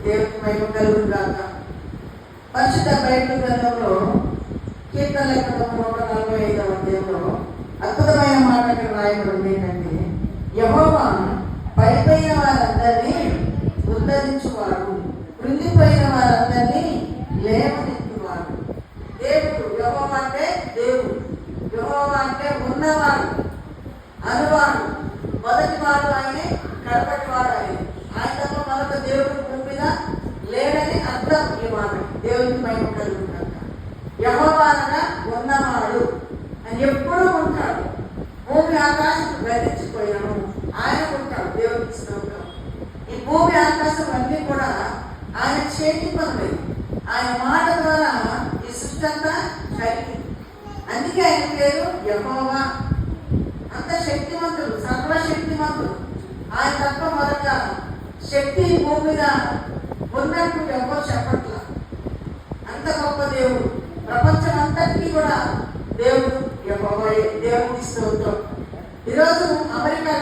దేవునికి మహిమ కలుగును గాక. పరిశుద్ధ బైబిల్ గ్రంథంలో కీర్తనల గ్రంథం 145వ అధ్యాయంలో అద్భుతమైన మాట ఇక్కడ రాయబడింది ఏంటంటే, యెహోవా పడిపోయిన వారందరినీ ఉద్ధరించువాడు, కృంగిపోయిన వారందరినీ లేవనెత్తువాడు. దేవుడు యెహోవా అంటే దేవుడు, యెహోవా అంటే ఉన్నవాడు, అనువాడు, మొదటివాడు ఆయనే, కడపటివాడు ఆయనే. ఆయన తప్ప మరొక దేవుడు భూమి మీద లేడని అర్థం ఈ మాట. దేవునికి మహిమ కలుగుతాడు. యెహోవా అనగా ఉన్నవాడు అని ఎప్పుడూ ఉంటాడు. భూమి ఆకాశం గతించిపోయాను, ఆయన ఉంటాడు. దేవునికి స్తోత్రం. ఈ భూమి ఆకాశం అన్నీ కూడా ఆయన చేతి పనులు. ఆయన మాట ద్వారా ఈ సృష్టి అంతా కలిగింది. అందుకే ఆయన పేరు యెహోవా. అంత శక్తిమంతుడు, సర్వశక్తిమంతుడు. ఆయన తప్ప మరొక శక్తి భూమి మీద ఉన్నట్టు ఎవరు చెప్పట్లా. అంత గొప్ప దేవుడు. ప్రపంచం అంతటికీ కూడా దేవుడు యెహోవాయే. దేవునికి స్తోత్రం. ఈరోజు అమెరికా